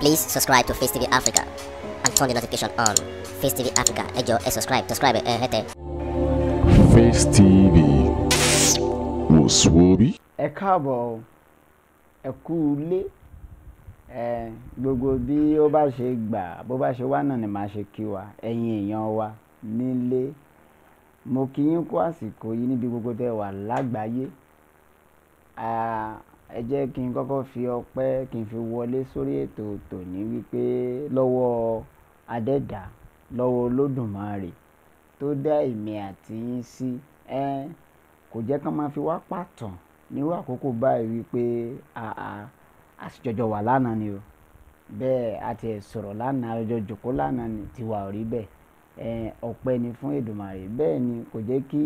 Please subscribe to Face TV Africa and turn the notification on. Face TV Africa, ẹ jọ̀ọ́ subscribe hete. Face TV Muswobi. Ẹ káàbọ̀ ẹ kú ilé gbogbo bí ó bá ṣe gbà bó bá ṣe wá náà ni màá ṣe kí wa ẹ̀yin èèyàn wa nílé mo kí yín kú àsìkò yìí níbi gbogbo tẹ́ wà lágbàáyé. Ẹ jẹ́ kí n kọ́kọ́ fi ọpẹ́ kí n fi wọlé sórí ètò tòní wípé lọ́wọ́ Adẹ́dàá lọ́wọ́ Olódùmarè tó dá èmi àti yín sí kò jẹ́ kán máa fi wá pàtàn nírú àkókò báyìí wípé àṣìjọjọ wà lánàá ni o bẹ́ẹ̀ àti ẹ̀ sọ̀rọ̀ lánàá ọjọ́ jòkó lánàá ni tiwa ò rí bẹ́ẹ̀ ọpẹ́ ni fún Èdùmàrè bẹ́ẹ̀ ni kò jẹ́ kí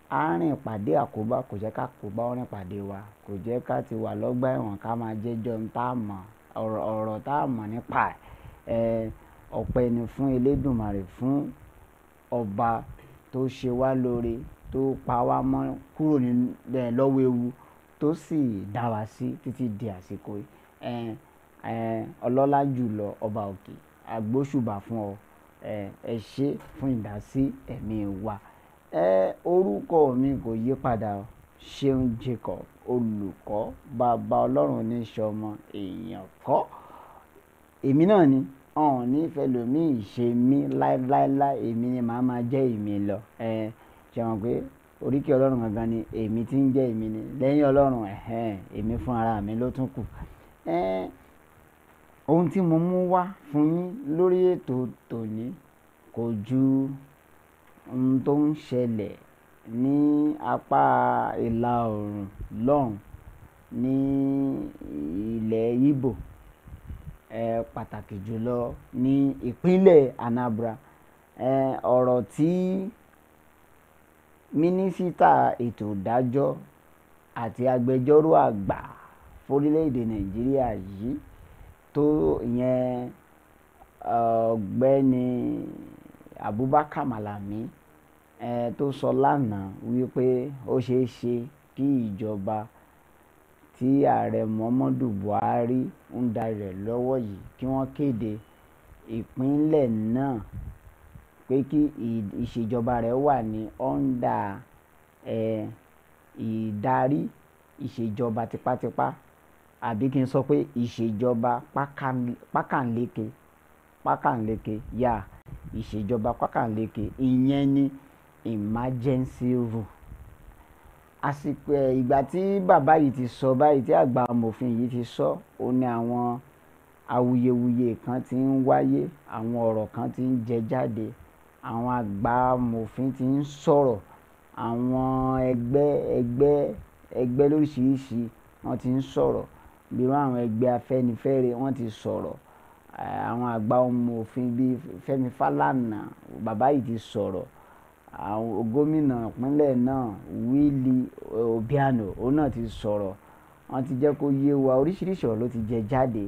àárín ìpàdé àkóbá kò jẹ́ ká kóbá ọ̀rìn ìpàdé wa kò jẹ́ ká ti wà lọ́gbà ẹ̀wọ̀n ká máa jẹ́jọ́ ń tá a mọ̀ ọ̀rọ̀ tá a mọ̀ nípa ọpẹ́ ni fún Elédùmarè fún ọba tó ṣe wá lóore tó pa wá mọ́ kúrò lọ́wọ́ ewu tó sì dá wa sí títí di àsìkò yìí ọlọ́lá jùlọ ọba òkè agbóṣùbà fún ọ ẹ ṣé fún ìdásí ẹ̀mí wa. Orúkọ mi kò yí padà Ṣeun Jacob olùkọ́ bàbá ọlọ́run oníṣọmọ èèyàn kọ́ èmi náà ni ọ̀hún nífẹ̀ẹ́ lómi ìṣe mi láéláé èmi ni màá máa jẹ́ èmi lọ ṣe wọn pé oríkì ọlọ́run gangan ni èmi tí ń jẹ́ èmi ni lẹ́yìn ọlọ́run èmi fún ara mi ló tún kù. Ohun tí mo mú wá fún yín lórí ètò tòní kò ju ohun tó ń ṣẹlẹ̀ ní apá ìlà oòrùn lọ́hùn ní ilẹ̀ Ìgbò pàtàkì jùlọ ní ìpínlẹ̀ Anambra ọ̀rọ̀ tí mínísítà ètò ìdájọ́ àti agbẹjọ́rò àgbà fórílẹ̀-èdè Nàìjíríà yìí tó ìyẹn ọ̀gbẹ́ni Abubakar Malami tó sọ lánàá wípé ó ṣeé ṣe kí ìjọba tí ààrẹ Muhammadu Buhari ń darí rẹ̀ lọ́wọ́ yìí kí wọ́n kéde ìpínlẹ̀ náà pé kí ìṣèjọba rẹ̀ wà ní ọ́ndà ìdarí ìṣèjọba tipátipá àbí kí n sọ pé ìṣèjọba pákànleke yá ìṣèjọba pákànleke ìyẹn ní emergency rule. Àsìkò ìgbà tí bàbá yìí ti sọ báyìí tí àgbà amòfin yìí ti sọ ó ní àwọn awuyewuye kan ti ń wáyé àwọn ọ̀rọ̀ kan ti ń jẹ jáde àwọn àgbà amòfin ti ń sọ̀rọ̀ àwọn ẹgbẹ́ lóríṣiríṣi wọ́n ti ń sọ̀rọ̀ bí wọ́n àwọn ẹgbẹ́ Afẹ́nifẹ́re wọ́n ti sọ̀rọ̀ àwọn àgbà amòfin bíi Femi Falana bàbá yìí ti sọ̀rọ̀ àwọn gómìnà ìpínlẹ̀ náà Willie Obiano òun náà ti sọ̀rọ̀ wọ́n ti jẹ́ kó yé wa oríṣiríṣi ọ̀rọ̀ ló ti jẹ jáde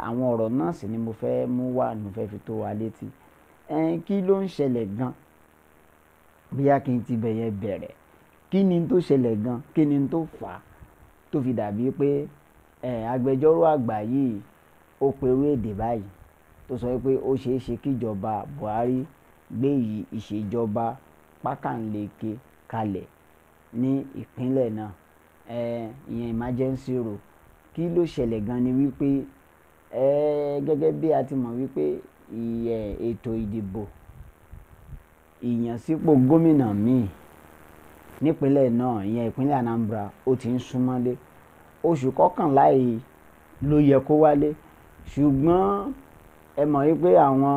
àwọn ọ̀rọ̀ náà sì ni mo fẹ́ mú wá mo fẹ́ fi tó wa létí kí ló ń ṣẹlẹ̀ gan bóyá kí n ti bẹ̀yẹ bẹ̀rẹ̀ kí ni tó ṣẹlẹ̀ gan kí ni tó fà á tó fi dàbí pé agbẹjọ́rò àgbà yìí ó perú èdè báyìí tó sọ pé ó ṣeé ṣe kíjọba Buhari gbé ìṣèjọba pákànleke kalẹ̀ ní ìpínlẹ̀ náà ìyẹn emergency rule kí ló ṣẹlẹ̀ gan ni wípé gẹ́gẹ́ bí a ti mọ̀ wípé ètò ìdìbò ìyànsípò gómìnà míì nípínlẹ̀ náà ìyẹn ìpínlẹ̀ Anambra ó ti ń súnmọ́lé oṣù kọkànlá yìí ló yẹ kó wálé ṣùgbọ́n ẹ mọ̀ wípé àwọn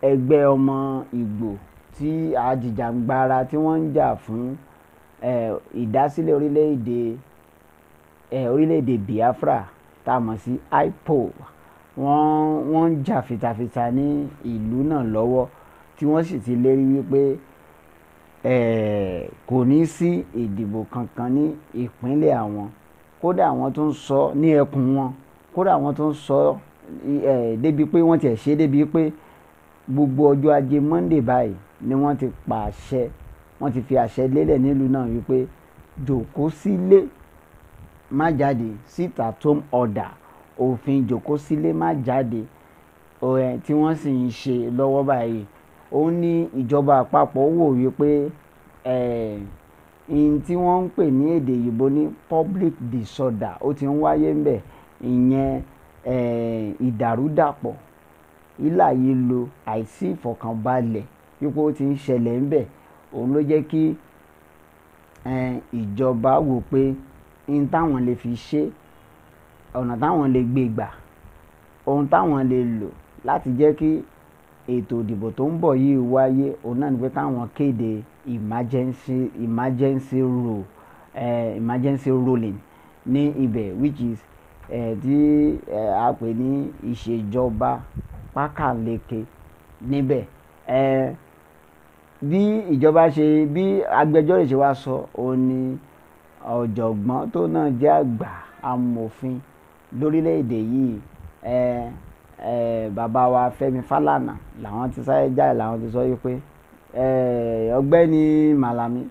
ẹgbẹ́ ọmọ Ìgbò tí àjìjàǹgbara tí wọ́n ń jà fún ìdásílẹ̀ orílẹ̀-èdè Biafra tá a mọ̀ sí IPOB wọ́n ń jà fitafita ní ìlú náà lọ́wọ́ tí wọ́n sì ti lérí wípé kò ní sí ìdìbò kankan ní ìpínlẹ̀ àwọn kódà àwọn tó ń sọ ní ẹkùn wọn kódà àwọn tó ń sọ débi pé wọ́n tiẹ̀ ṣe débi pé gbogbo ọjọ́ ajé Monday báyìí ni wọ́n ti pàṣẹ wọ́n ti fi àṣẹ lélẹ̀ nílùú náà wípé jòkó sílé má jáde sit at home order òfin jòkó sílé má jáde tí wọ́n sì ń ṣe lọ́wọ́ báyìí, ó ní ìjọba àpapọ̀ wò wípé ihun tí wọ́n ń pè ní èdè òyìnbó ní public disorder ó ti ń wáyé ńbẹ̀, ìyẹn ìdàrúdàpọ̀, hílàhílo, àìsí ìfọ̀kànbalẹ̀ wípé ó ti ń ṣẹlẹ̀ ńbẹ̀. Òun ló jẹ́ kí ìjọba wò pé ihun táwọn lè fi ṣe, ọ̀nà táwọn lè gbé gbà, ohun táwọn lè lò láti jẹ́ kí ètò ìdìbò tó ń bọ̀ yìí wáyé, òun náà ni pé káwọn kéde emergency ruling ní ibẹ̀, which is tí a pè ní ìṣèjọba pákàleke níbẹ̀. Bí agbẹjọ́rò ṣe wá sọ, òun ni ọ̀jọ̀gbọ́n tó náà jẹ́ àgbà amòfin lórílẹ̀‐èdè yìí, bàbá wa Femi Falana, làwọn ti sáré jáde, làwọn ti sọ wípé ọ̀gbẹ́ni Malami,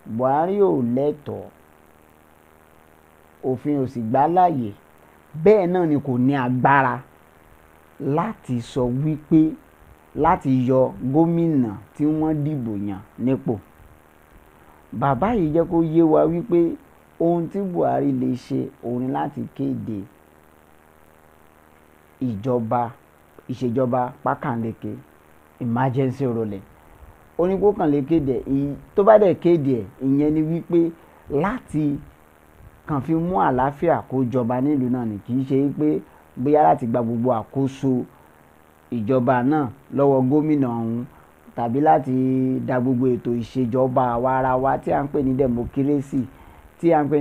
Buhari ò lẹ́tọ̀ọ́, òfin ò sì gbà láàyè, bẹ́ẹ̀ náà ni kò ní agbára láti sọ wípé láti yọ gómìnà tí wọ́n dìbò yàn nípò. Bàbá yìí jẹ́ kó yé wa wípé ohun tí Buhari lè ṣe òun ni láti kéde ìṣèjọba pákàleke, emergency ruling. Ó ní kó kàn lè kéde, tó bá dẹ̀ kéde ẹ̀, ìyẹn ni wípé láti kàn fi mú àlàáfíà kó jọba nílùú náà ni, kì í ṣe pé bóyá láti gba gbogbo àkóso ìjọba náà lọ́wọ́ gómìnà ọ̀hún, tàbí láti da gbogbo ètò ìṣèjọba àwarawa tí à ń pè ní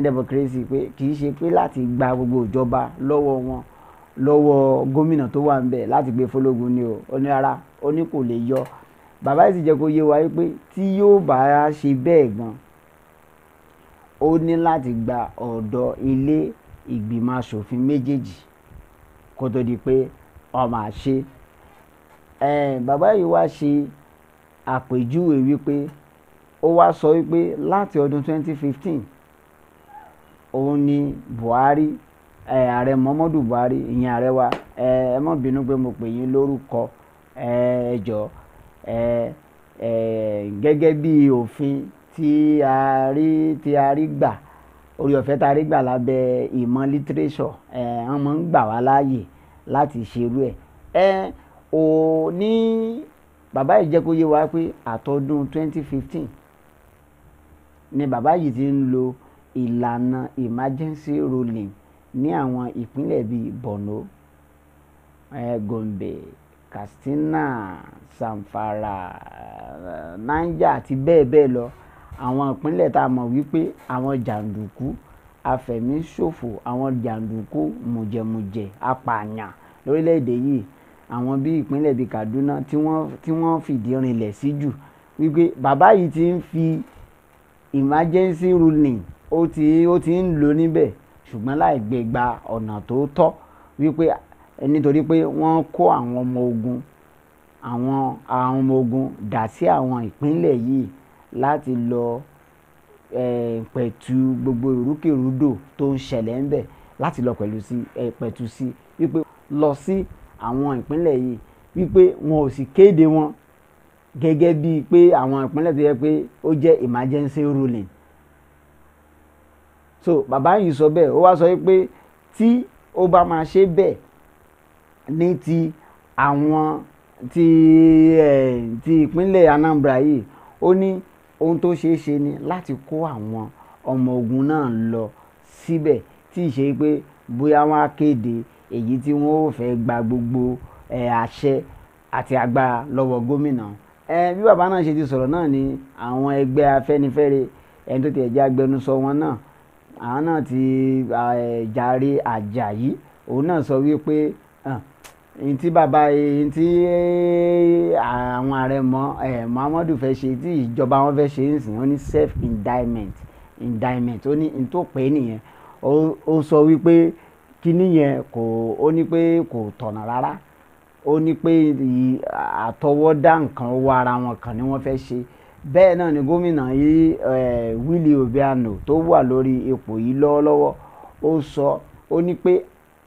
democracy pé kì í ṣe pé láti gba gbogbo ìjọba lọ́wọ́ gómìnà tó wà ńbẹ̀ láti gbé fólógun ni ó ní rárá, ó ní kò lè yọ. Bàbá yìí sì jẹ́ kó yé wa wípé tí yóò bá ṣe bẹ́ẹ̀ gan, ó ní láti gba ọ̀dọ̀ ilé ìgbìmọ̀ aṣòfin méjèèjì kó tó di pé ó máa ṣe. Bàbá yìí wá ṣe àpèjúwe wípé ó wá sọ wípé láti ọdún 2015 òun ni Buhari, ààrẹ Muhammadu Buhari, ìyẹn ààrẹ wa, ẹ má bínú pé mo pè yín lórúkọ, ẹ jọ̀ọ́, gẹ́gẹ́ bí òfin tí a rí gbà, orí ọ̀fẹ́ tá a rí gbà lábẹ́ ìmọ̀ literature, wọ́n máa ń gbà wá láàyè láti ṣerú ẹ̀. Ní bàbá yìí jẹ́ kó yé wa pé àtọdún 2015 ni bàbá yìí ti ń lo ìlànà emergency ruling ní àwọn ìpínlẹ̀ bíi Borno, Gombe, Katsina, Zamfara, Niger àti bẹ́ẹ̀ bẹ́ẹ̀ lọ. Àwọn ìpínlẹ̀ tá a mọ̀ wípé àwọn jàǹdùkú afẹ̀míṣòfò, àwọn jàǹdùkú mùjẹ̀mùjẹ̀ apààyàn lórílẹ̀‐èdè yìí, àwọn bí ìpínlẹ̀ bíi Kaduna tí wọ́n fìdí rinlẹ̀ sí jù, wípé bàbá yìí ti ń fi emergency ruling ó ti ń lò níbẹ̀, ṣùgbọ́n láì gbé gba ọ̀nà tó tọ́, wípé nítorí pé wọ́n kó àwọn ọmọ ogun dà sí àwọn ìpínlẹ̀ yìí láti lọ pẹ̀tù gbogbo ìrúkèrúdò tó ń ṣẹlẹ̀ ńbẹ̀, láti lọ pẹ̀tù sí, wípé lọ sí àwọn ìpínlẹ̀ yìí, wípé wọn ò sì kéde wọn gẹ́gẹ́ bíi pé àwọn ìpínlẹ̀ tó yẹ pé ó jẹ́ emergency ruling. So bàbá yìí sọ bẹ́ẹ̀, ó wá sọ pé tí ó bá máa ṣe bẹ́ẹ̀ ní ti àwọn ti ìpínlẹ̀ Anambra yìí, ó ní ohun tó ṣeé ṣe ni láti kó àwọn ọmọ ogun náà lọ síbẹ̀, tí ì ṣe pé bóyá wọ́n á kéde èyí tí wọ́n ò fẹ́ gba gbogbo àṣẹ àti agbára lọ́wọ́ gómìnà. Bí bàbá náà ṣe ti sọ̀rọ̀ náà ni àwọn ẹgbẹ́ Afẹ́nifẹ́re, ẹni tó ti jẹ́ agbẹnusọ wọn náà, àwọn náà ti Jàre Àjàyí, òun náà sọ wípé tí àwọn ààrẹ Muhammadu fẹ́ ṣe, tí ìjọba wọn fẹ́ ṣe ń sìn, ó ní self indictment, ó ní n tó pè é nìyẹn. Ó sọ wípé kíní yẹn ó ní pé kò tọ̀nà rárá, ó ní pé àtọwọ́dá nǹkan owó ara wọn kan ni wọ́n fẹ́ ṣe. Bẹ́ẹ̀ náà ni gómìnà yìí Willie Obiano tó wà lórí ipò yìí lọ́wọ́lọ́wọ́, ó sọ, ó ní pé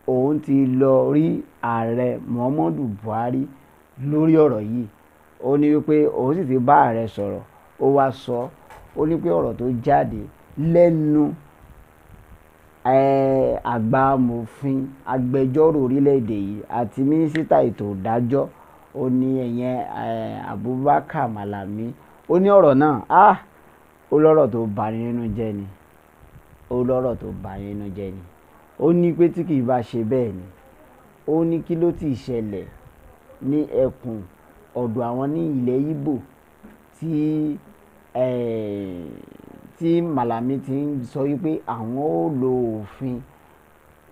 òun ti lọ rí ààrẹ Muhammadu Buhari lórí ọ̀rọ̀ yìí. Ó ní wípé òun sì ti bá ààrẹ sọ̀rọ̀, ó wá sọ, ó ní pé ọ̀rọ̀ tó jáde lẹ́nu àgbà amòfin agbẹjọ́rò orílẹ̀-èdè yìí àti mínísítà ètò ìdájọ́, ó ní ẹ̀yẹn Abubakar Malami, ó ní ọ̀rọ̀ náà ó lọ́rọ̀ tó bani nínú jẹ́ ni, ó lọ́rọ̀ tó bani nínú jẹ́ ni. Ó ní pé tí kì í bá ṣe bẹ́ẹ̀ ni, ó ní kí ló ti ṣẹlẹ̀ ní ẹkùn ọ̀dọ̀ àwọn ní ilẹ̀ Ìgbò tí Malami ti ń sọ wípé àwọn ó lo òfin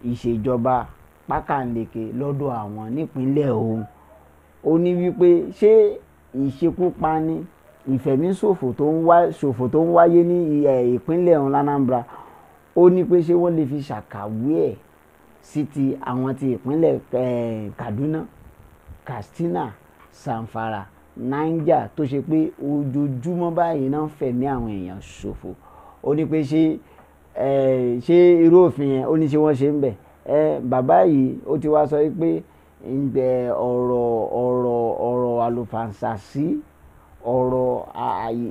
ìṣèjọba pákànleke lọ́dọ̀ àwọn nípínlẹ̀ òun. Ó ní wípé ṣé ìṣekúpani ìfẹ̀míṣòfò tó ń wáyé ní ìpínlẹ̀ òun Anambra, ó ní pé ṣé wọ́n lè fi ṣàkàwé ẹ̀ sí ti àwọn ti ìpínlẹ̀ Kaduna, Katsina, Zamfara, Niger tó ṣe pé ojoojúmọ́ báyìí náà ń fẹ̀mí àwọn èèyàn ṣòfò. Ó ní pé ṣé irú òfin yẹn, ó ní ṣé wọ́n ṣe ń bẹ̀. Bàbá yìí ó ti wá sọ pé ọ̀rọ̀ àlùfàǹsàsí, ọ̀rọ̀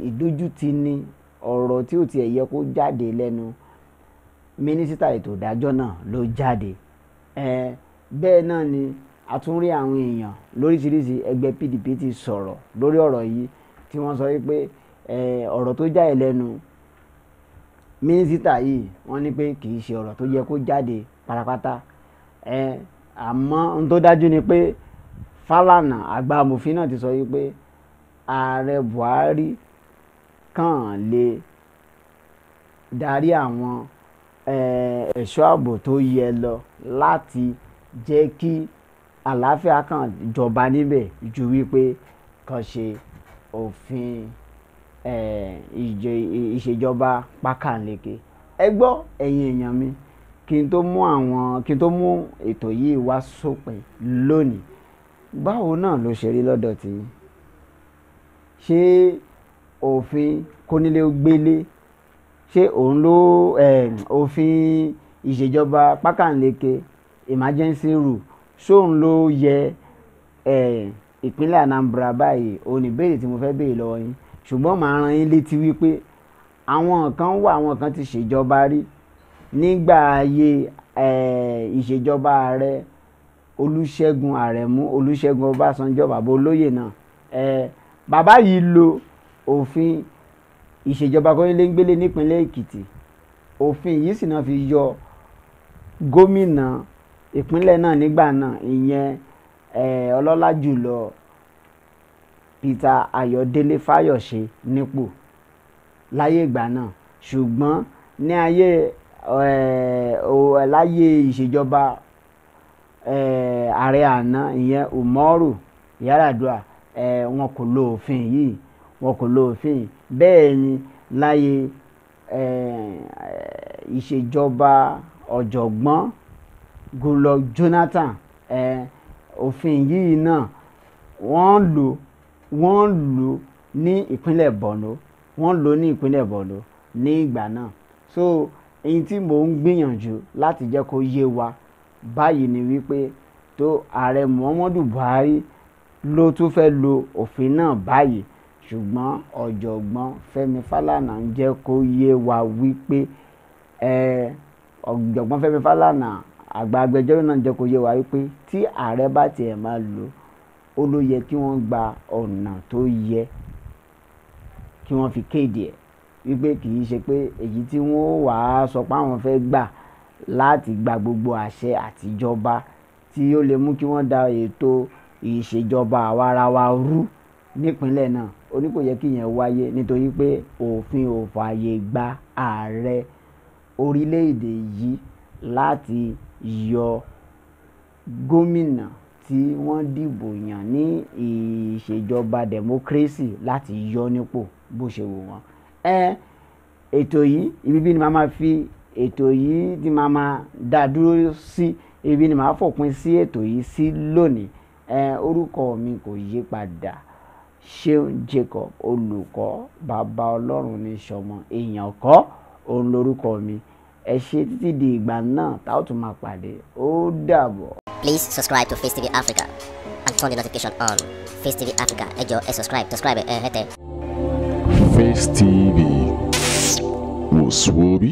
ìdójútini, ọ̀rọ̀ tí ò tiẹ̀ yẹ kó jáde lẹ́nu mínísítà ètò ìdájọ́ náà ló jáde. Bẹ́ẹ̀ náà ni a tún rí àwọn èèyàn lóríṣiríṣi ẹgbẹ́ PDP ti sọ̀rọ̀ lórí ọ̀rọ̀ yìí tí wọ́n sọ wípé ọ̀rọ̀ tó jáde lẹ́nu mínísítà yìí, wọ́n ní pé kì í ṣe ọ̀rọ̀ tó yẹ kó jáde pátápátá. Àmọ́ ohun tó dájú ni pé Falana àgbà amòfin náà ti sọ wípé ààrẹ Buhari kàn lè darí àwọn ẹ̀ṣọ́ ààbò tó yẹ lọ láti jẹ́ kí àlàáfíà kan jọba níbẹ̀ ju wípé kàn ṣe òfin ìṣèjọba pákànleke. Ẹ gbọ́ ẹ̀yin èèyàn mi, kí n tó mú ètò yìí wá sópin lónìí, báwo náà ló ṣe rí lọ́dọ̀ tí yín? Ṣé òfin kónílé-ó-gbélé, ṣé òun ló òfin ìṣèjọba pákànleke emergency rule, ṣé òun ló yẹ ìpínlẹ̀ Anambra báyìí? Òun ní ìbéèrè tí mo fẹ́ béèrè lọ́wọ́ yín. Ṣùgbọ́n màá rán yín létí wípé àwọn kan ti ṣèjọba rí nígbà ayé ìṣèjọba ààrẹ Olúṣẹ́gun Ọbásanjọ́, bàbá olóyè náà. Bàbá yìí lo òfin ìṣèjọba kónílé-ó-gbélé nípínlẹ̀ Èkìtì. Òfin yìí sì náà fi yọ gómìnà ìpínlẹ̀ náà nígbà náà, ìyẹn ọlọ́lá jùlọ Peter Ayọ̀délé Fáyọ̀ṣe nípò láyé ìgbà náà. Ṣùgbọ́n ní láyé ìṣèjọba ààrẹ àná, ìyẹn Umaru Yar'Adua, wọn kò lo òfin yìí, bẹ́ẹ̀ ni láyé ìṣèjọba ọ̀jọ̀gbọ́n Goodluck Jonathan, òfin yìí náà wọ́n lò ní ìpínlẹ̀ Borno, ní ìgbà náà. So èyí tí mò ń gbìyànjú láti jẹ́ kó yé wa báyìí ni wípé tó ààrẹ Muhammadu Buhari ló tún fẹ́ lo òfin náà báyìí, ṣùgbọ́n ọ̀jọ̀gbọ́n Femi Falana ń jẹ́ kó yé wa wípé ọ̀jọ̀gbọ́n Femi Falana àgbà agbẹjọ́rò náà ń jẹ́ kó yé wa wípé tí ààrẹ bá tiẹ̀ máa lò ó ló yẹ kí wọ́n gba ọ̀nà tó yẹ kí wọ́n fi kéde ẹ̀, wípé kì í ṣe pé èyí tí wọ́n wà á sọ pé àwọn fẹ́ gbà láti gba gbogbo àṣẹ àtijọba tí ó lè mú kí wọ́n da ètò ìṣèjọba àwarawa rú nípínlẹ̀ náà. Ó ní kò yẹ kí ìyẹn wáyé nítorí pé òfin ò fààyè gba ààrẹ orílẹ̀-èdè yìí láti yọ gómìnà tí wọ́n dìbò yàn ní ìṣèjọba democracy láti yọ nípò bó ṣe wù wọ́n. Ètò yìí ibi ni màá máa fi ètò yìí tí màá máa dá dúró sí, ibi ni màá fòpin sí ètò yìí sí lónìí. Orúkọ mi kò yí padà, Ṣeun Jacob, olùkọ́ bàbá ọlọ́run ní sọmọ èèyàn kọ́ òun lórúkọ mi. ẹ ṣé títí di ìgbà náà tá ó tún máa pàdé. Ó dàbọ̀. Please subscribe to Face TV Africa and turn the notification on. Face TV Africa, ẹ jọ̀ọ́ ẹ subscribe hete. Face TV was Swoby.